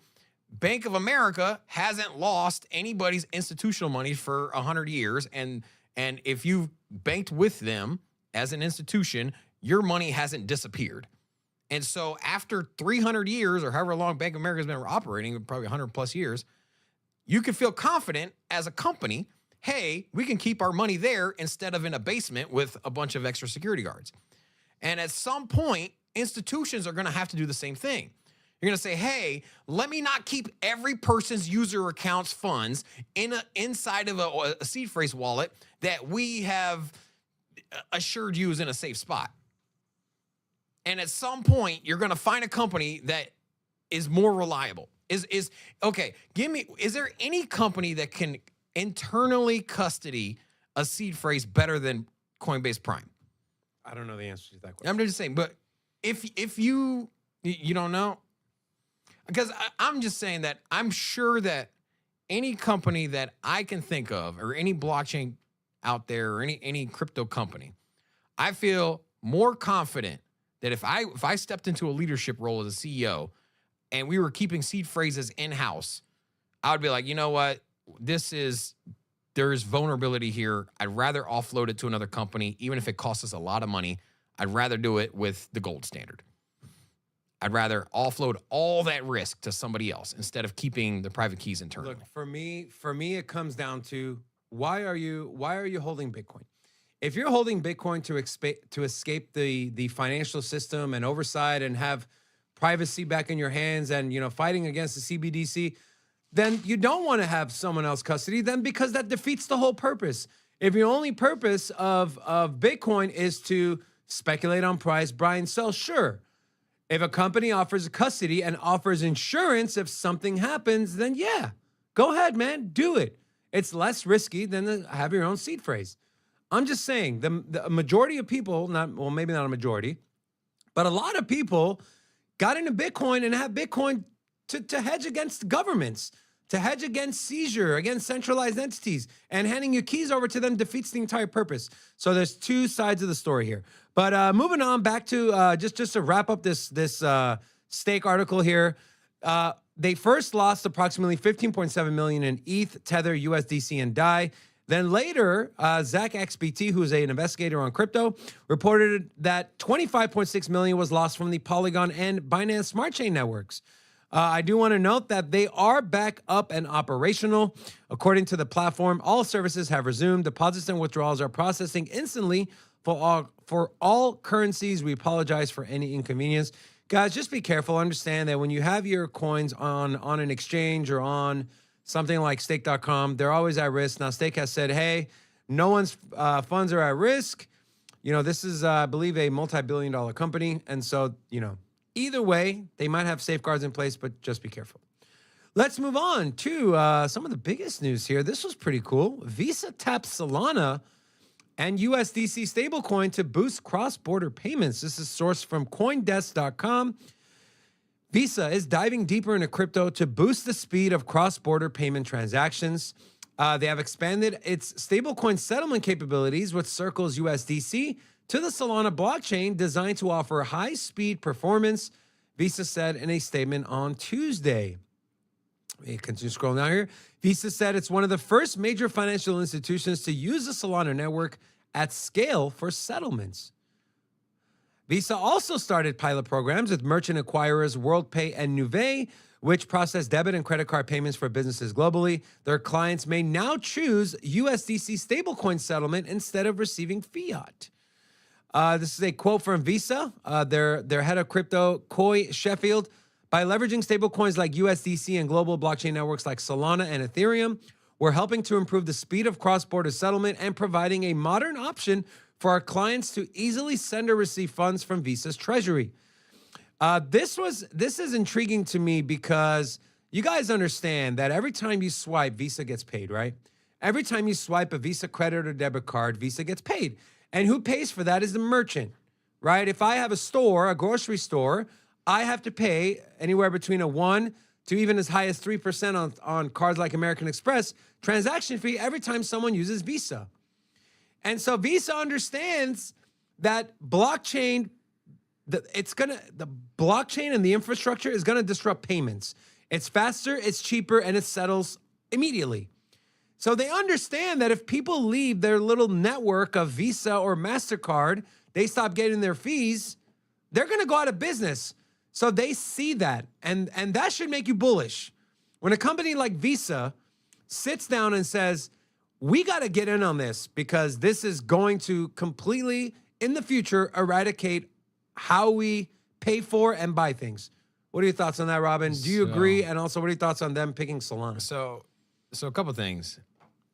Bank of America hasn't lost anybody's institutional money for 100 years, and if you've banked with them as an institution, your money hasn't disappeared. And so after 300 years, or however long Bank of America has been operating, probably 100 plus years, you can feel confident as a company, hey, we can keep our money there instead of in a basement with a bunch of extra security guards. And at some point, institutions are going to have to do the same thing. You're going to say, hey, let me not keep every person's user account's funds inside of a seed phrase wallet that we have assured you is in a safe spot. And at some point, you're going to find a company that is more reliable. Is there any company that can internally custody a seed phrase better than Coinbase Prime? I don't know the answer to that question. I'm just saying, but if you don't know, because I'm just saying that I'm sure that any company that I can think of, or any blockchain out there, or any crypto company, I feel more confident that if I stepped into a leadership role as a CEO and we were keeping seed phrases in-house, I would be like, you know what? There's vulnerability here. I'd rather offload it to another company, even if it costs us a lot of money. I'd rather do it with the gold standard. I'd rather offload all that risk to somebody else instead of keeping the private keys internally. Look, for me, it comes down to why are you holding Bitcoin? If you're holding Bitcoin to escape the financial system and oversight and have privacy back in your hands and fighting against the CBDC, then you don't want to have someone else custody. Then because that defeats the whole purpose. If your only purpose of Bitcoin is to speculate on price, buy and sell, sure. If a company offers custody and offers insurance if something happens, then yeah, go ahead, man, do it. It's less risky than to have your own seed phrase. I'm just saying the majority of people, maybe not a majority, but a lot of people got into Bitcoin and have Bitcoin to hedge against governments, to hedge against seizure, against centralized entities, and handing your keys over to them defeats the entire purpose. So there's two sides of the story here. But moving on back to just to wrap up this Stake article here. They first lost approximately 15.7 million in ETH, Tether, USDC, and DAI. Then later, Zach XBT, who's an investigator on crypto, reported that 25.6 million was lost from the Polygon and Binance Smart Chain networks. I do want to note that they are back up and operational. According to the platform, all services have resumed. Deposits and withdrawals are processing instantly for all currencies. We apologize for any inconvenience. Guys, just be careful. Understand that when you have your coins on an exchange or on something like stake.com, they're always at risk. Now, Stake has said, hey, no one's funds are at risk. This is, I believe, a multi-billion-dollar company. And so, either way, they might have safeguards in place, but just be careful. Let's move on to some of the biggest news here. This was pretty cool. Visa taps Solana and USDC stablecoin to boost cross-border payments. This is sourced from CoinDesk.com. Visa is diving deeper into crypto to boost the speed of cross-border payment transactions. They have expanded its stablecoin settlement capabilities with Circle's USDC to the Solana blockchain designed to offer high-speed performance, Visa said in a statement on Tuesday. We continue scrolling down here. Visa said it's one of the first major financial institutions to use the Solana network at scale for settlements. Visa also started pilot programs with merchant acquirers WorldPay and Nuvei, which process debit and credit card payments for businesses globally. Their clients may now choose USDC stablecoin settlement instead of receiving fiat. This is a quote from Visa, their head of crypto, Coy Sheffield. By leveraging stablecoins like USDC and global blockchain networks like Solana and Ethereum, we're helping to improve the speed of cross-border settlement and providing a modern option for our clients to easily send or receive funds from Visa's treasury. This is intriguing to me because you guys understand that every time you swipe, Visa gets paid, right? Every time you swipe a Visa credit or debit card, Visa gets paid. And who pays for that is the merchant, right? If I have a store, a grocery store, I have to pay anywhere between a 1 to even as high as 3% on cards like American Express transaction fee every time someone uses Visa. And so Visa understands that blockchain, the blockchain and the infrastructure is gonna disrupt payments. It's faster, it's cheaper, and it settles immediately. So they understand that if people leave their little network of Visa or MasterCard, they stop getting their fees, they're gonna go out of business. So they see that, and that should make you bullish. When a company like Visa sits down and says, we got to get in on this because this is going to completely, in the future, eradicate how we pay for and buy things. What are your thoughts on that, Robin? Do you agree? And also, what are your thoughts on them picking Solana? So a couple things.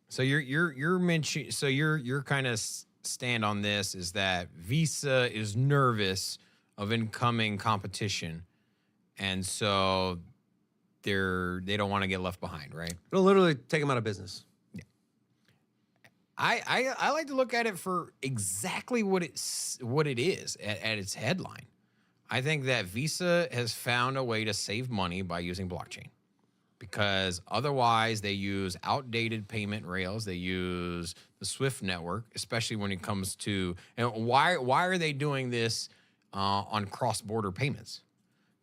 So you're mentioning. So your kind of stand on this is that Visa is nervous of incoming competition, and so they don't want to get left behind, right? It'll literally take them out of business. Yeah. I like to look at it for exactly what it is at its headline. I think that Visa has found a way to save money by using blockchain, because otherwise they use outdated payment rails. They use the SWIFT network, especially when it comes to, and why are they doing this on cross-border payments?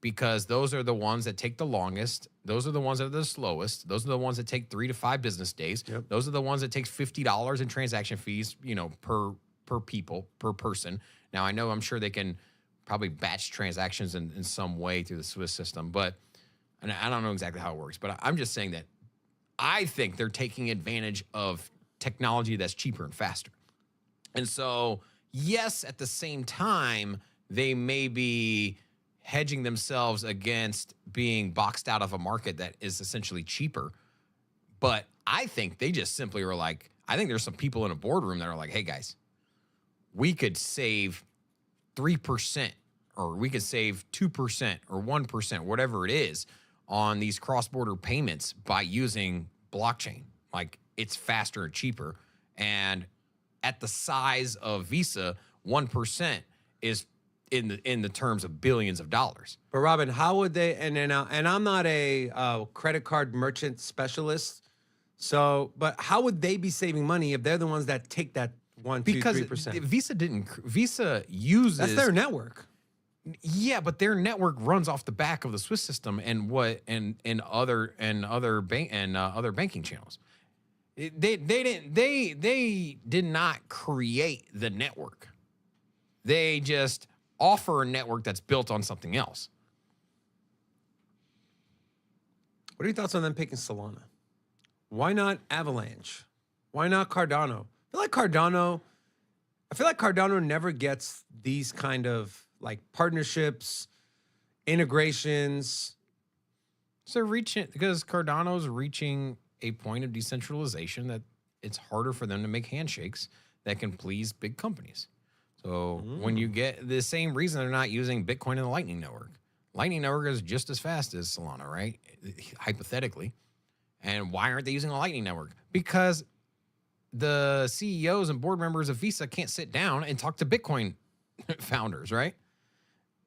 Because those are the ones that take the longest. Those are the ones that are the slowest. Those are the ones that take 3 to 5 business days. Yep. Those are the ones that takes $50 in transaction fees, per person. Now, I'm sure they can probably batch transactions in some way through the Swiss system, but and I don't know exactly how it works. But I'm just saying that I think they're taking advantage of technology that's cheaper and faster. And so, yes, at the same time, they may be hedging themselves against being boxed out of a market that is essentially cheaper. But I think they just simply were like, I think there's some people in a boardroom that are like, hey, guys, we could save 3%, or we could save 2% or 1%, whatever it is, on these cross-border payments by using blockchain. Like, it's faster and cheaper. And at the size of Visa, 1% is in the terms of billions of dollars. But Robin, how would they? And I'm not a credit card merchant specialist. So, but how would they be saving money if they're the ones that take that 1, 2, 3%? Because Visa uses, that's their network. Yeah, but their network runs off the back of the Swiss system and other banking channels. They did not create the network. They just offer a network that's built on something else. What are your thoughts on them picking Solana? Why not Avalanche? Why not Cardano? I feel like Cardano never gets these kind of like partnerships, integrations. So because Cardano's reaching a point of decentralization that it's harder for them to make handshakes that can please big companies. So when you get the same reason they're not using Bitcoin in the Lightning Network. Lightning Network is just as fast as Solana, right? Hypothetically. And why aren't they using the Lightning Network? Because the CEOs and board members of Visa can't sit down and talk to Bitcoin founders, right?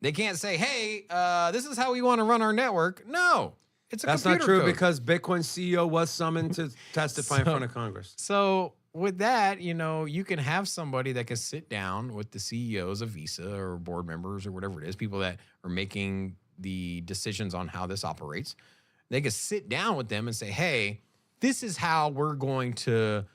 They can't say, hey, this is how we want to run our network. No, it's a That's computer not true code. because Bitcoin CEO was summoned to testify in front of Congress. So with that, you can have somebody that can sit down with the CEOs of Visa or board members or whatever it is, people that are making the decisions on how this operates. They can sit down with them and say, hey, this is how we're going to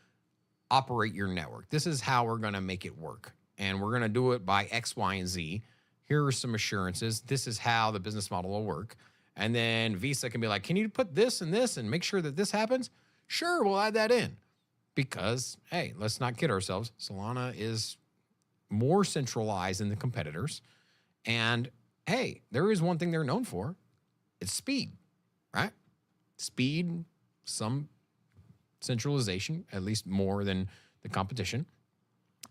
operate your network. This is how we're going to make it work. And we're going to do it by X, Y, and Z. Here are some assurances. This is how the business model will work. And then Visa can be like, can you put this and this and make sure that this happens? Sure, we'll add that in. Because, hey, let's not kid ourselves. Solana is more centralized than the competitors. And, hey, there is one thing they're known for. It's speed, right? Speed, some centralization, at least more than the competition.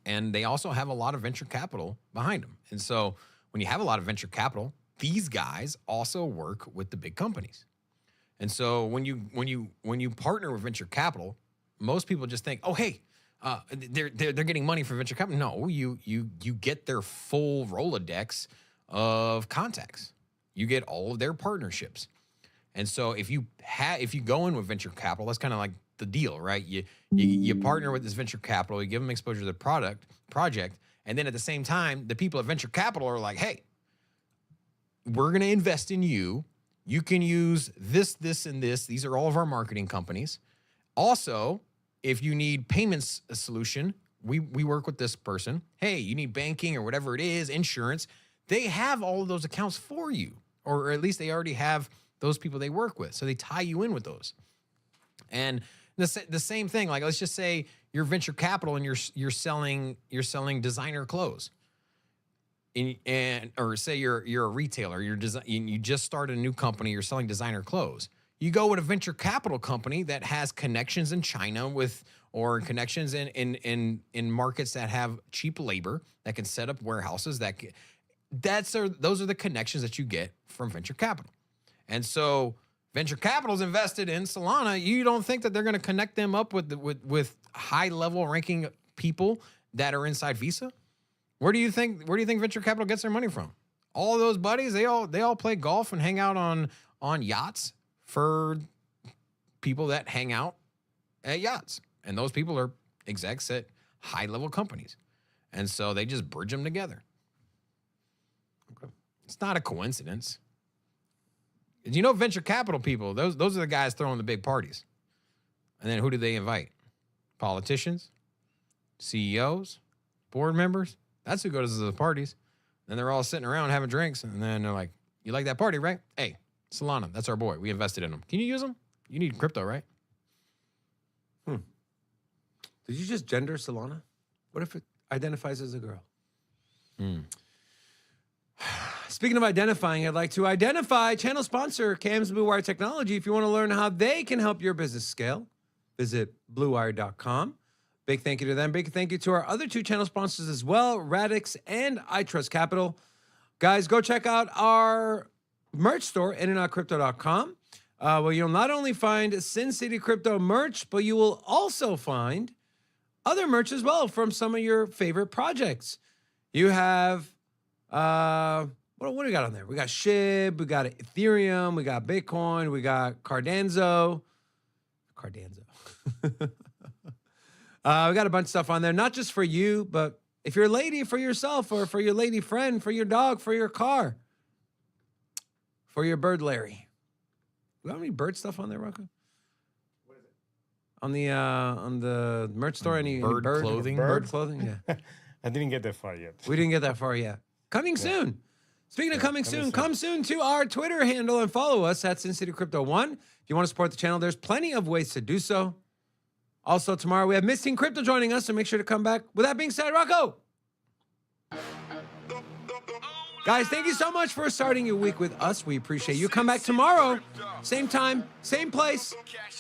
And they also have a lot of venture capital behind them. And so when you have a lot of venture capital, these guys also work with the big companies. And so when you partner with venture capital, most people just think, oh, hey, they're getting money from venture capital. No, you get their full Rolodex of contacts. You get all of their partnerships. And so if you go in with venture capital, that's kind of like the deal, right? You partner with this venture capital, you give them exposure to the project, and then at the same time, the people at venture capital are like, hey, we're going to invest in you. You can use this, and this. These are all of our marketing companies. Also, if you need payments solution, we work with this person. Hey, you need banking or whatever it is, insurance. They have all of those accounts for you, or at least they already have those people they work with. So they tie you in with those. And the same thing, like let's just say you're venture capital and you're selling designer clothes. Or say you're a retailer, you just started a new company, you're selling designer clothes. You go with a venture capital company that has connections in China or connections in markets that have cheap labor that can set up warehouses. Those are the connections that you get from venture capital. And so venture capital is invested in Solana. You don't think that they're going to connect them up with high level ranking people that are inside Visa? Where do you think venture capital gets their money from? All of those buddies, they all play golf and hang out on yachts for people that hang out at yachts. And those people are execs at high-level companies. And so they just bridge them together. Okay. It's not a coincidence. Venture capital people, those are the guys throwing the big parties. And then who do they invite? Politicians, CEOs, board members. That's who goes to the parties. Then they're all sitting around having drinks. And then they're like, you like that party, right? Hey, Solana, that's our boy. We invested in him. Can you use him? You need crypto, right? Did you just gender Solana? What if it identifies as a girl? Speaking of identifying, I'd like to identify channel sponsor Cam's Blue Wire Technology. If you want to learn how they can help your business scale, visit bluewire.com. Big thank you to them. Big thank you to our other two channel sponsors as well, Radix and iTrust Capital. Guys, go check out our merch store, inandoutcrypto.com. Where you'll not only find Sin City Crypto merch, but you will also find other merch as well from some of your favorite projects. You have, what do we got on there? We got SHIB, we got Ethereum, we got Bitcoin, we got Cardano. We got a bunch of stuff on there, not just for you, but if you're a lady, for yourself, or for your lady friend, for your dog, for your car, for your bird Larry. Do you have any bird stuff on there, Rocco? What is it? On the merch store, any bird clothing? Bird clothing, yeah. I didn't get that far yet. We didn't get that far yet. Coming soon. Speaking of coming soon, come soon to our Twitter handle and follow us at Sin City Crypto 1. If you want to support the channel, there's plenty of ways to do so. Also, tomorrow we have Miss Teen Crypto joining us, so make sure to come back. With that being said, Rocco. Guys, thank you so much for starting your week with us. We appreciate you. Come back tomorrow, same time, same place.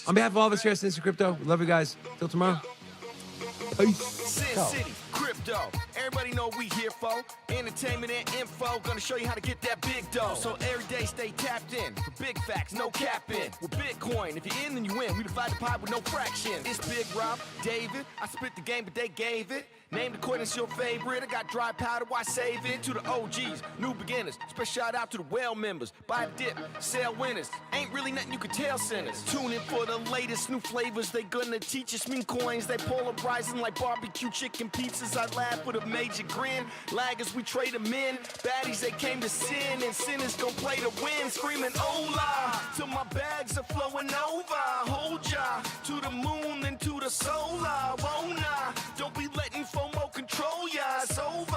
On behalf of all of us here at Sin City Crypto, we love you guys. Till tomorrow. Peace. Sin City Crypto. Everybody know we here for entertainment and info. Gonna show you how to get that big dough. So every day stay tapped in for big facts, no capping. With Bitcoin, if you're in, then you win. We divide the pie with no fraction. It's Big Rob, David. I split the game, but they gave it. Name the coin is your favorite. I got dry powder, why save it? To the OGs, new beginners. Special shout out to the well members. Buy a dip, sell winners. Ain't really nothing you can tell sinners. Tune in for the latest new flavors. They gonna teach us mean coins. They polarizing like barbecue chicken pizzas. I laugh with a major grin. Laggers, we trade them in. Baddies, they came to sin. And sinners gon' play to win. Screaming, hola, till my bags are flowing over. Hold ya to the moon and to the solar. Won't I? Don't be letting FOMO control ya. It's over.